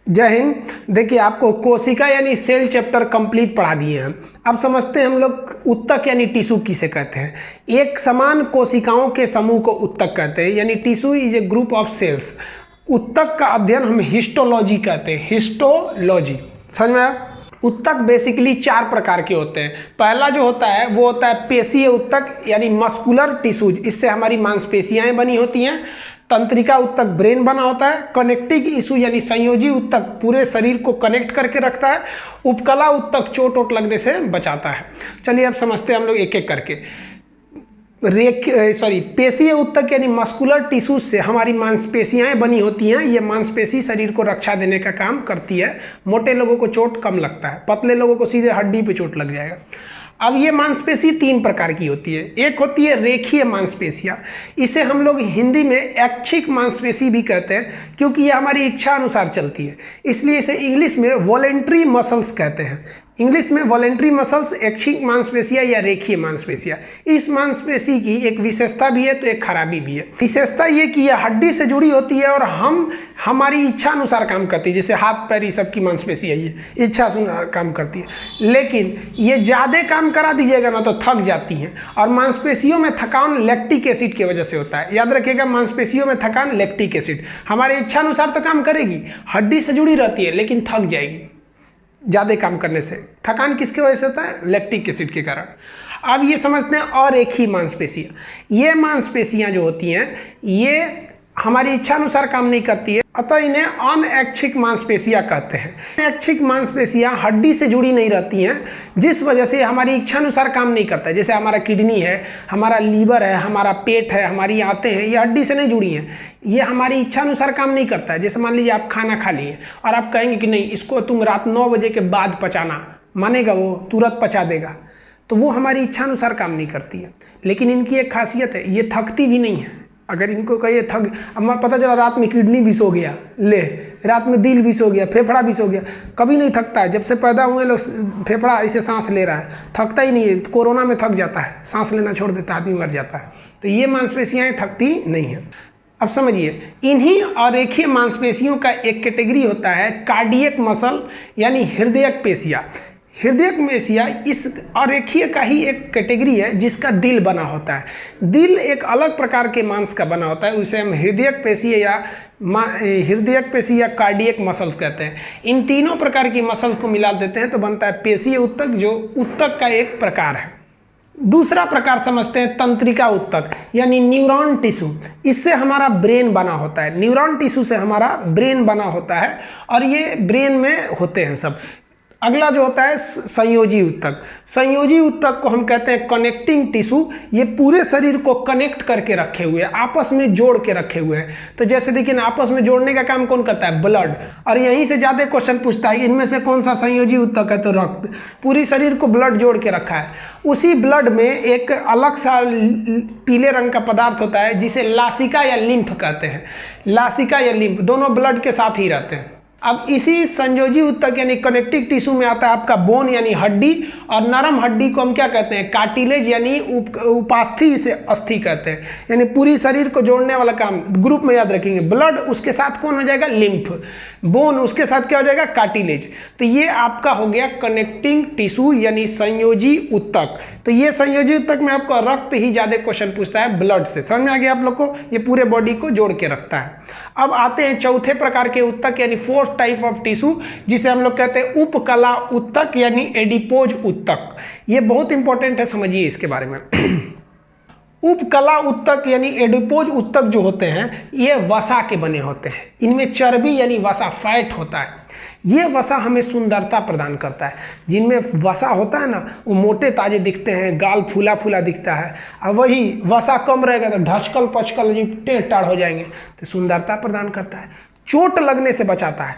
जय हिंद। देखिए, आपको कोशिका यानी सेल चैप्टर कंप्लीट पढ़ा दिए हैं। अब समझते हैं हम लोग उत्तक यानी टिश्यू किसे कहते हैं। एक समान कोशिकाओं के समूह को उत्तक कहते हैं, यानी tissue is a group of cells. उत्तक का अध्ययन हम हिस्टोलॉजी कहते हैं, हिस्टोलॉजी। समझ में आया? उत्तक बेसिकली 4 प्रकार के होते हैं। पहला जो होता है वो होता है पेशीय उत्तक यानी मस्कुलर टिश्यूज, इससे हमारी मांसपेशियां बनी होती हैं। तंत्रिका उत्तक ब्रेन बना होता है। कनेक्टिव टिश्यू यानी संयोजी उत्तक पूरे शरीर को कनेक्ट करके रखता है। उपकला उत्तक चोट वोट लगने से बचाता है। चलिए अब समझते हैं हम लोग एक एक करके। पेशीय उत्तक यानी मस्कुलर टिश्यू से हमारी मांसपेशियां बनी होती हैं। ये मांसपेशी शरीर को रक्षा देने का काम करती है। मोटे लोगों को चोट कम लगता है, पतले लोगों को सीधे हड्डी पे चोट लग जाएगा। अब ये मांसपेशी 3 प्रकार की होती है। एक होती है रेखीय मांसपेशियां, इसे हम लोग हिंदी में ऐच्छिक मांसपेशी भी कहते हैं, क्योंकि ये हमारी इच्छा अनुसार चलती है, इसलिए इसे इंग्लिश में वॉलेंट्री मसल्स कहते हैं। इंग्लिश में वॉलेंट्री मसल्स, ऐच्छिक मांसपेशियां या रेखीय मांसपेशियां। इस मांसपेशी की एक विशेषता भी है तो एक खराबी भी है। विशेषता ये कि यह हड्डी से जुड़ी होती है और हमारी इच्छा अनुसार काम करती है। जैसे हाथ पैर, ये सब की मांसपेशी है, ये इच्छा अनुसार काम करती है। लेकिन ये ज़्यादा काम करा दीजिएगा ना तो थक जाती हैं, और मांसपेशियों में थकान लैक्टिक एसिड की वजह से होता है। याद रखिएगा, मांसपेशियों में थकान लैक्टिक एसिड। हमारी इच्छा अनुसार तो काम करेगी, हड्डी से जुड़ी रहती है लेकिन थक जाएगी ज़्यादा काम करने से। थकान किसके वजह से होता है? लैक्टिक एसिड के कारण। अब ये समझते हैं अरेखीय मांसपेशियाँ। ये मांसपेशियाँ जो होती हैं ये हमारी इच्छा अनुसार काम नहीं करती है, अतः इन्हें अनऐच्छिक मांसपेशियाँ कहते हैं। अनऐच्छिक मांसपेशियाँ हड्डी से जुड़ी नहीं रहती हैं, जिस वजह से हमारी इच्छा अनुसार काम नहीं करता है। जैसे हमारा किडनी है, हमारा लीवर है, हमारा पेट है, हमारी आंतें हैं, ये हड्डी से नहीं जुड़ी हैं। ये हमारी इच्छा अनुसार काम नहीं करता है। जैसे मान लीजिए आप खाना खा लिए और आप कहेंगे कि नहीं, इसको तुम रात 9 बजे के बाद पचाना, मानेगा वो, तुरंत पचा देगा। तो वो हमारी इच्छा अनुसार काम नहीं करती है। लेकिन इनकी एक खासियत है, ये थकती भी नहीं है। अगर इनको कहिए थक, अब पता चला रात में किडनी भी सो गया, ले रात में दिल भी सो गया, फेफड़ा भी सो गया, कभी नहीं थकता है। जब से पैदा हुए लोग फेफड़ा ऐसे सांस ले रहा है, थकता ही नहीं है। कोरोना में थक जाता है, सांस लेना छोड़ देता है, आदमी मर जाता है। तो ये मांसपेशियाँ थकती नहीं है। अब समझिए, इन्हीं अरेखीय मांसपेशियों का एक कैटेगरी होता है कार्डियक मसल यानी हृदयक पेशियाँ। हृदयक पेशियाँ इस अरेखीय का ही एक कैटेगरी है जिसका दिल बना होता है। दिल एक अलग प्रकार के मांस का बना होता है, उसे हम हृदयक पेशी या कार्डियक मसल कहते हैं। इन तीनों प्रकार की मसल को मिला देते हैं तो बनता है पेशीय उत्तक, जो उत्तक का एक प्रकार है। दूसरा प्रकार समझते हैं तंत्रिका उत्तक यानी न्यूरॉन टिश्यू। इससे हमारा ब्रेन बना होता है। न्यूरॉन टिश्यू से हमारा ब्रेन बना होता है और ये ब्रेन में होते हैं सब। अगला जो होता है संयोजी उत्तक। संयोजी उत्तक को हम कहते हैं कनेक्टिंग टिश्यू। ये पूरे शरीर को कनेक्ट करके रखे हुए हैं, आपस में जोड़ के रखे हुए हैं। तो जैसे देखिए, आपस में जोड़ने का काम कौन करता है? ब्लड। और यहीं से ज़्यादा क्वेश्चन पूछता है इनमें से कौन सा संयोजी उत्तक है? तो रक्त। पूरी शरीर को ब्लड जोड़ के रखा है। उसी ब्लड में एक अलग सा पीले रंग का पदार्थ होता है जिसे लासिका या लिम्फ कहते हैं। लासिका या लिम्फ दोनों ब्लड के साथ ही रहते हैं। अब इसी संयोजी उत्तक यानी कनेक्टिव टिश्यू में आता है आपका बोन यानी हड्डी, और नरम हड्डी को हम क्या कहते हैं? कार्टिलेज यानी उपास्थि से अस्थि कहते हैं। यानी पूरी शरीर को जोड़ने वाला काम ग्रुप में याद रखेंगे। ब्लड, उसके साथ कौन हो जाएगा? लिम्फ। बोन, उसके साथ क्या हो जाएगा? कार्टिलेज। तो ये आपका हो गया कनेक्टिंग टिश्यू यानी संयोजी उत्तक। तो ये संयोजी उत्तक में आपको रक्त ही ज्यादा क्वेश्चन पूछता है, ब्लड से। समझ में आ गया आप लोग को? ये पूरे बॉडी को जोड़ के रखता है। अब आते हैं चौथे प्रकार के उत्तक यानी 4th टाइप ऑफ टिश्यू, जिसे हम लोग कहते हैं उपकला उत्तक यानी एडिपोज उत्तक। ये बहुत इंपॉर्टेंट है, समझिए इसके बारे में। उपकला उत्तक यानी एडिपोज उत्तक जो होते हैं ये वसा के बने होते हैं। इनमें चर्बी यानी वसा, फैट होता है। ये वसा हमें सुंदरता प्रदान करता है। जिनमें वसा होता है ना, वो मोटे ताजे दिखते हैं, गाल फूला फूला दिखता है। और वही वसा कम रहेगा तो ढचकल पचकल टेढ़ टाढ़ हो जाएंगे। तो सुंदरता प्रदान करता है, चोट लगने से बचाता है।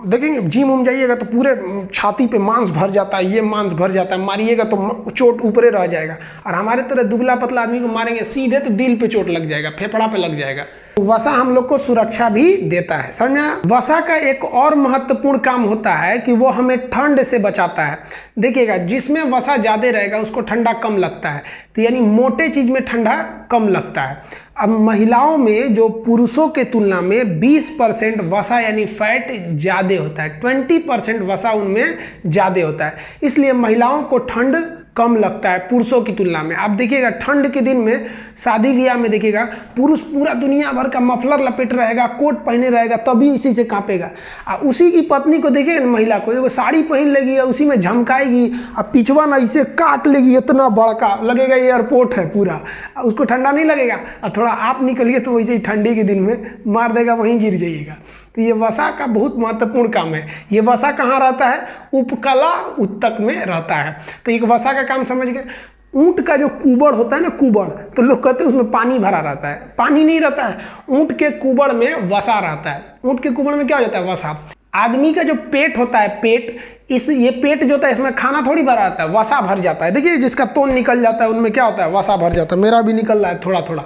देखेंगे जिम उम जाइएगा तो पूरे छाती पे मांस भर जाता है, ये मांस भर जाता है, मारिएगा तो चोट ऊपरे रह जाएगा। और हमारे तरह दुबला पतला आदमी को मारेंगे सीधे तो दिल पे चोट लग जाएगा, फेफड़ा पे लग जाएगा। वसा हम लोग को सुरक्षा भी देता है, समझ में आया? वसा का एक और महत्वपूर्ण काम होता है कि वो हमें ठंड से बचाता है। देखिएगा, जिसमें वसा ज़्यादा रहेगा उसको ठंडा कम लगता है, तो यानी मोटे चीज़ में ठंडा कम लगता है। अब महिलाओं में जो पुरुषों के तुलना में 20% वसा यानी फैट ज़्यादा होता है, 20% वसा उनमें ज़्यादा होता है, इसलिए महिलाओं को ठंड कम लगता है पुरुषों की तुलना में। आप देखिएगा ठंड के दिन में शादी ब्याह में देखिएगा पुरुष पूरा दुनिया भर का मफलर लपेट रहेगा, कोट पहने रहेगा, तभी इसी से कांपेगा। और उसी की पत्नी को देखिएगा ना, महिला को एगो साड़ी पहन लेगी और उसी में झमकाएगी और पिछवा ना इसे काट लेगी, इतना बड़का लगेगा एयरपोर्ट है पूरा, उसको ठंडा नहीं लगेगा। और थोड़ा आप निकलिए तो वैसे ही ठंडी के दिन में मार देगा, वहीं गिर जाइएगा। तो ये वसा का बहुत महत्वपूर्ण काम है। ये वसा कहाँ रहता है? उपकला उत्तक में रहता है। तो एक वसा का काम समझ गए। ऊंट का जो कुबड़ होता है ना, कुबड़, तो लोग कहते हैं उसमें पानी भरा रहता है, पानी नहीं रहता है। ऊंट के कुबड़ में वसा रहता है। ऊंट के कुबड़ में क्या हो जाता है? वसा। आदमी का जो पेट होता है, पेट, ये पेट जो होता है इसमें खाना थोड़ी भरा रहता है, वसा भर जाता है। देखिए जिसका तोन निकल जाता है उनमें क्या होता है? वसा भर जाता है। मेरा भी निकल रहा है थोड़ा थोड़ा।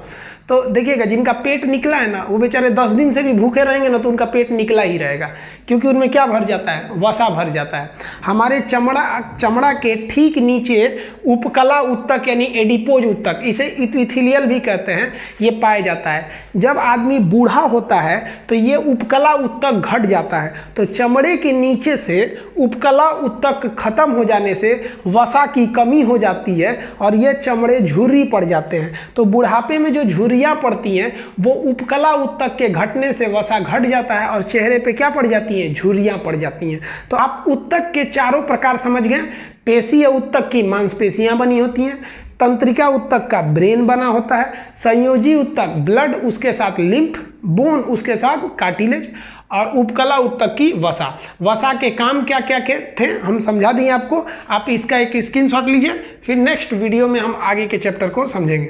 तो देखिएगा जिनका पेट निकला है ना, वो बेचारे 10 दिन से भी भूखे रहेंगे ना तो उनका पेट निकला ही रहेगा, क्योंकि उनमें क्या भर जाता है? वसा भर जाता है। हमारे चमड़ा के ठीक नीचे उपकला उत्तक यानी एडिपोज उत्तक, इसे इपिथेलियल भी कहते हैं, ये पाया जाता है। जब आदमी बूढ़ा होता है तो ये उपकला उत्तक घट जाता है। तो चमड़े के नीचे से उपकला उत्तक खत्म हो जाने से वसा की कमी हो जाती है और ये चमड़े झुर्री पड़ जाते हैं। तो बुढ़ापे में जो झुर्रियाँ पड़ती हैं वो उपकला उत्तक के घटने से वसा घट जाता है और चेहरे पे क्या पड़ जाती हैं? झुर्रियाँ पड़ जाती हैं। तो आप उत्तक के चारों प्रकार समझ गए। पेशीय उत्तक की मांसपेशियाँ बनी होती हैं, तंत्रिका उत्तक का ब्रेन बना होता है, संयोजी उत्तक ब्लड, उसके साथ लिम्फ, बोन, उसके साथ कार्टिलेज, और उपकला उत्तक की वसा। वसा के काम क्या क्या थे हम समझा दिए आपको। आप इसका एक स्क्रीनशॉट लीजिए, फिर नेक्स्ट वीडियो में हम आगे के चैप्टर को समझेंगे।